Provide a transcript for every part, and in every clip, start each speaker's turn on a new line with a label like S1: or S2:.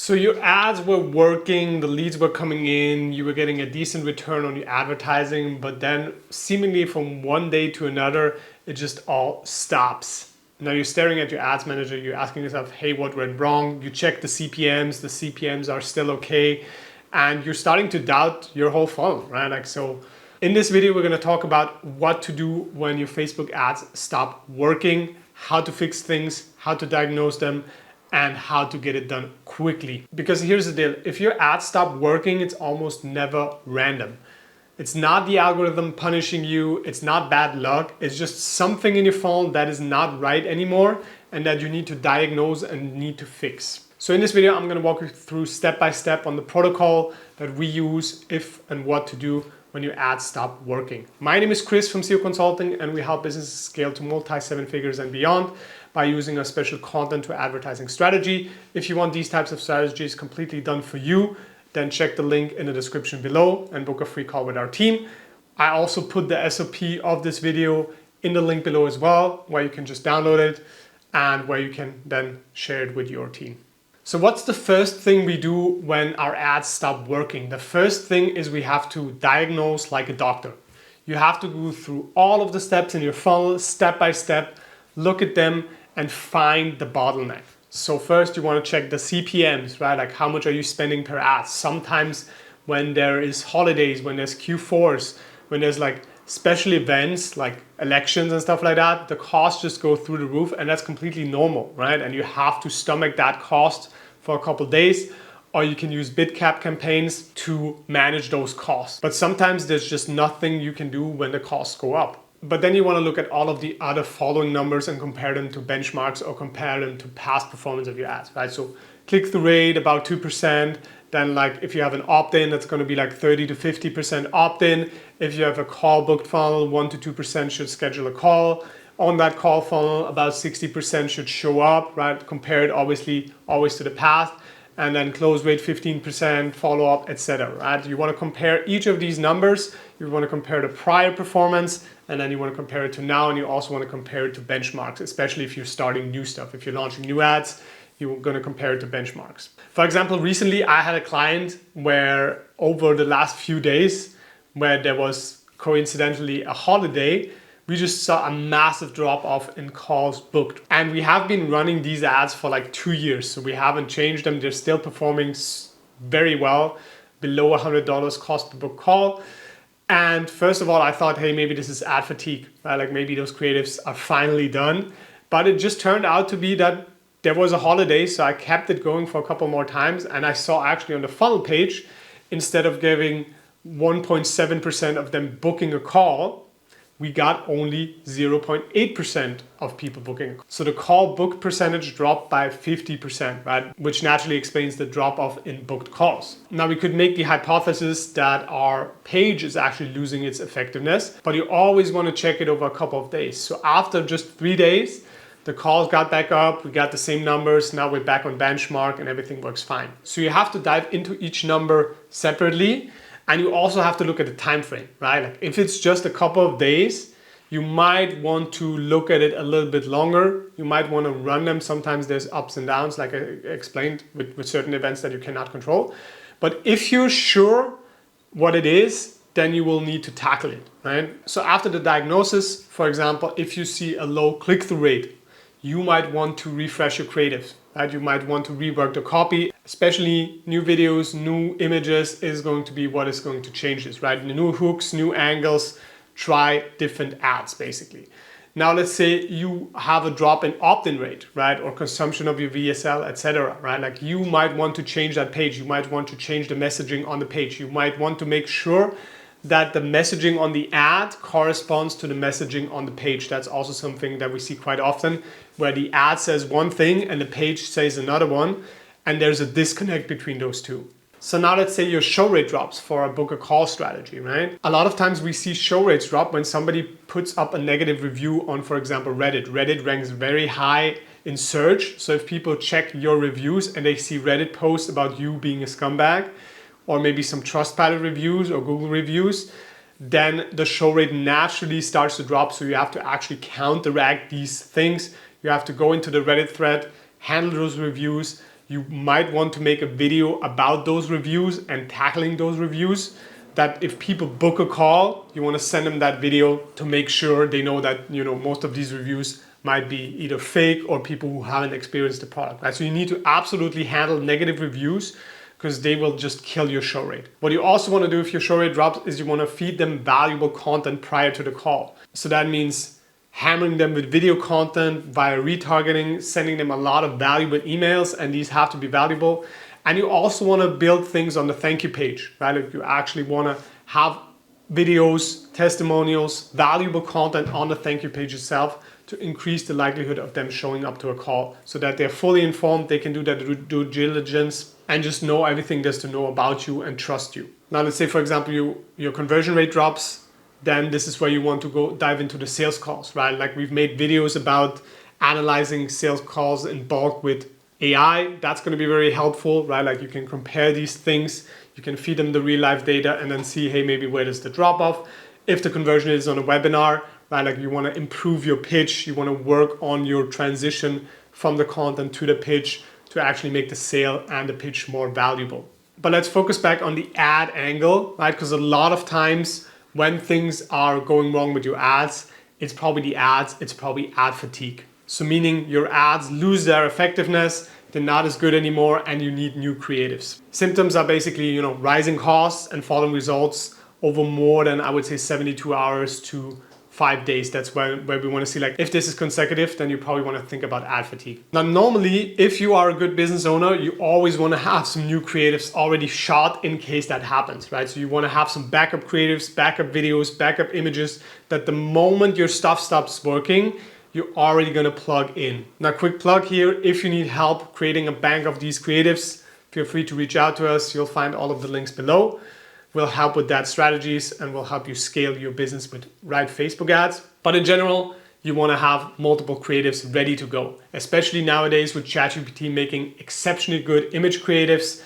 S1: So your ads were working, the leads were coming in, you were getting a decent return on your advertising, but then seemingly from one day to another, it just all stops. Now you're staring at your ads manager, you're asking yourself, hey, what went wrong? You check the CPMs are still okay, and you're starting to doubt your whole funnel, right? Like, so in this video, we're gonna talk about what to do when your Facebook ads stop working, how to fix things, how to diagnose them, and how to get it done quickly. Because here's the deal, if your ads stop working, it's almost never random. It's not the algorithm punishing you, it's not bad luck, it's just something in your funnel that is not right anymore and that you need to diagnose and need to fix. So in this video, I'm gonna walk you through step by step on the protocol that we use if and what to do when your ads stop working. My name is Chris from SEO Consulting, and we help businesses scale to multi-seven figures and beyond by using a special content to advertising strategy. If you want these types of strategies completely done for you, then check the link in the description below and book a free call with our team. I also put the SOP of this video in the link below as well, where you can just download it and where you can then share it with your team. So what's the first thing we do when our ads stop working? The first thing is we have to diagnose like a doctor. You have to go through all of the steps in your funnel, step by step, look at them and find the bottleneck. So first you want to check the CPMs, right? Like how much are you spending per ad? Sometimes when there is holidays, when there's Q4s, when there's like special events like elections and stuff like that, the costs just go through the roof, and that's completely normal, right? And you have to stomach that cost for a couple days, or you can use bid cap campaigns to manage those costs. But sometimes there's just nothing you can do when the costs go up. But then you want to look at all of the other following numbers and compare them to benchmarks or compare them to past performance of your ads, right? So click-through rate about 2%. Then like if you have an opt-in, that's going to be like 30 to 50% opt-in. If you have a call booked funnel, 1 to 2% should schedule a call. On that call funnel, about 60% should show up, right? Compared obviously always to the past. And then close rate 15%, follow-up, etc. Right? You want to compare each of these numbers. You want to compare the prior performance, and then you want to compare it to now, and you also want to compare it to benchmarks, especially if you're starting new stuff. If you're launching new ads, you're going to compare it to benchmarks. For example, recently I had a client where over the last few days, where there was coincidentally a holiday, we just saw a massive drop off in calls booked. And we have been running these ads for like 2 years, so we haven't changed them. They're still performing very well, below $100 cost per book call. And first of all, I thought, hey, maybe this is ad fatigue, right? Like maybe those creatives are finally done. But it just turned out to be that there was a holiday, so I kept it going for a couple more times. And I saw actually on the funnel page, instead of giving 1.7% of them booking a call, we got only 0.8% of people booking. So the call booked percentage dropped by 50%, right? Which naturally explains the drop off in booked calls. Now we could make the hypothesis that our page is actually losing its effectiveness, but you always want to check it over a couple of days. So after just 3 days, the calls got back up, we got the same numbers, now we're back on benchmark and everything works fine. So you have to dive into each number separately. And you also have to look at the time frame, right? Like if it's just a couple of days, you might want to look at it a little bit longer. You might want to run them. Sometimes there's ups and downs, like I explained, with certain events that you cannot control. But if you're sure what it is, then you will need to tackle it, right? So after the diagnosis, for example, if you see a low click-through rate, you might want to refresh your creatives, right? You might want to rework the copy, especially new videos, new images is going to be what is going to change this, right? New hooks, new angles, try different ads basically. Now let's say you have a drop in opt-in rate, right? Or consumption of your VSL, etc., right? Like you might want to change that page. You might want to change the messaging on the page. You might want to make sure that the messaging on the ad corresponds to the messaging on the page. That's also something that we see quite often, where the ad says one thing and the page says another one, and there's a disconnect between those two. So now let's say your show rate drops for a book a call strategy, right? A lot of times we see show rates drop when somebody puts up a negative review on, for example, Reddit. Reddit ranks very high in search. So if people check your reviews and they see Reddit posts about you being a scumbag, or maybe some Trustpilot reviews or Google reviews, then the show rate naturally starts to drop. So you have to actually counteract these things. You have to go into the Reddit thread, handle those reviews, you might want to make a video about those reviews and tackling those reviews, that if people book a call, you want to send them that video to make sure they know that, you know, most of these reviews might be either fake or people who haven't experienced the product, right? So you need to absolutely handle negative reviews because they will just kill your show rate. What you also want to do if your show rate drops is you want to feed them valuable content prior to the call. So that means hammering them with video content via retargeting, sending them a lot of valuable emails, and these have to be valuable. And you also want to build things on the thank you page, right? Like you actually want to have videos, testimonials, valuable content on the thank you page itself to increase the likelihood of them showing up to a call so that they're fully informed, they can do their due diligence and just know everything there's to know about you and trust you. Now, let's say, for example, your conversion rate drops, then this is where you want to go dive into the sales calls, right? Like we've made videos about analyzing sales calls in bulk with AI. That's going to be very helpful, right? Like you can compare these things, you can feed them the real life data and then see, hey, maybe where does the drop off? If the conversion is on a webinar, right? Like you want to improve your pitch, you want to work on your transition from the content to the pitch to actually make the sale and the pitch more valuable. But let's focus back on the ad angle, right? Because a lot of times when things are going wrong with your ads, it's probably the ads, it's probably ad fatigue. So meaning your ads lose their effectiveness, they're not as good anymore, and you need new creatives. Symptoms are basically, you know, rising costs and falling results over more than, I would say, 72 hours to 5 days. That's where we want to see, like, if this is consecutive, then you probably want to think about ad fatigue. Now, normally, if you are a good business owner, you always want to have some new creatives already shot in case that happens, right? So you want to have some backup creatives, backup videos, backup images, that the moment your stuff stops working, you're already going to plug in. Now, quick plug here, if you need help creating a bank of these creatives, feel free to reach out to us. You'll find all of the links below. We'll help with that strategies and we'll help you scale your business with right Facebook ads. But in general, you want to have multiple creatives ready to go, especially nowadays with ChatGPT making exceptionally good image creatives.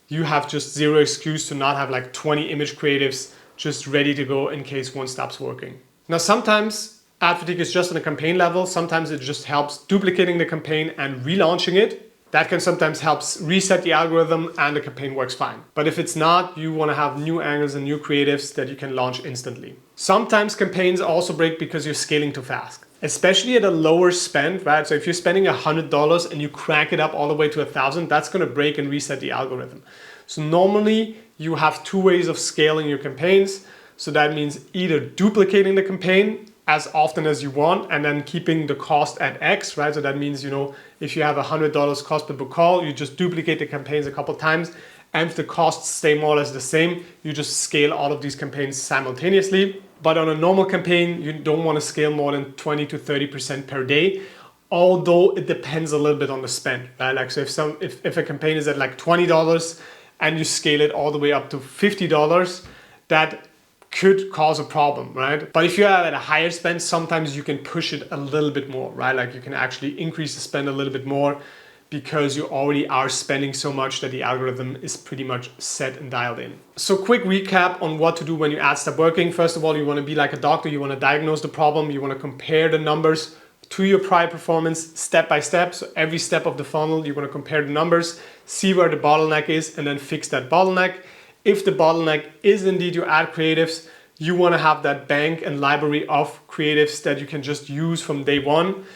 S1: You have just zero excuse to not have like 20 image creatives just ready to go in case one stops working. Now, sometimes ad fatigue is just on a campaign level. Sometimes it just helps duplicating the campaign and relaunching it. That can sometimes help reset the algorithm and the campaign works fine. But if it's not, you want to have new angles and new creatives that you can launch instantly. Sometimes campaigns also break because you're scaling too fast, especially at a lower spend, right? So if you're spending $100 and you crank it up all the way to 1,000, that's going to break and reset the algorithm. So normally you have two ways of scaling your campaigns. So that means either duplicating the campaign as often as you want and then keeping the cost at X, right? So that means, you know, if you have $100 cost per book call, you just duplicate the campaigns a couple times, and if the costs stay more or less the same, you just scale all of these campaigns simultaneously. But on a normal campaign, you don't want to scale more than 20 to 30% per day, although it depends a little bit on the spend, right? Like, so if a campaign is at like $20 and you scale it all the way up to $50, that could cause a problem, right? But if you are at a higher spend, sometimes you can push it a little bit more, right? Like you can actually increase the spend a little bit more because you already are spending so much that the algorithm is pretty much set and dialed in. So quick recap on what to do when your ads stop working. First of all, you want to be like a doctor. You want to diagnose the problem. You want to compare the numbers to your prior performance step by step. So every step of the funnel, you want to compare the numbers, see where the bottleneck is, and then fix that bottleneck. If the bottleneck is indeed your ad creatives, you want to have that bank and library of creatives that you can just use from day one.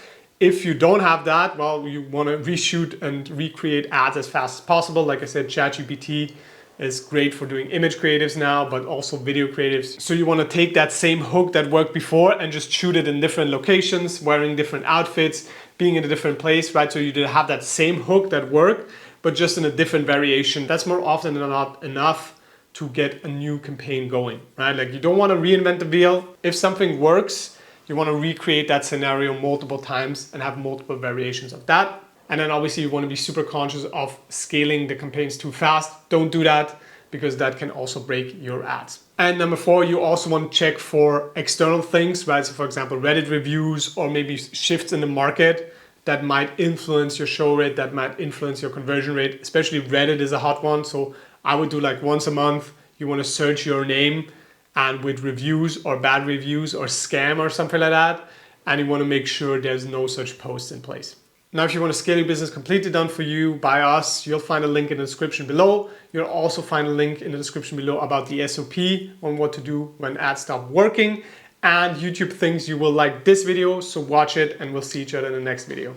S1: If you don't have that, well, you want to reshoot and recreate ads as fast as possible. Like I said, ChatGPT is great for doing image creatives now, but also video creatives. So you want to take that same hook that worked before and just shoot it in different locations, wearing different outfits, being in a different place, right? So you have that same hook that worked, but just in a different variation. That's more often than not enough to get a new campaign going, right? Like you don't want to reinvent the wheel. If something works, you want to recreate that scenario multiple times and have multiple variations of that. And then obviously you want to be super conscious of scaling the campaigns too fast. Don't do that because that can also break your ads. And number 4, you also want to check for external things, right? So for example, Reddit reviews or maybe shifts in the market that might influence your show rate, that might influence your conversion rate. Especially Reddit is a hot one. So I would do like once a month, you want to search your name and with reviews or bad reviews or scam or something like that. And you want to make sure there's no such posts in place. Now, if you want to scale your business completely done for you by us, you'll find a link in the description below. You'll also find a link in the description below about the SOP on what to do when ads stop working. And YouTube thinks you will like this video, so watch it and we'll see each other in the next video.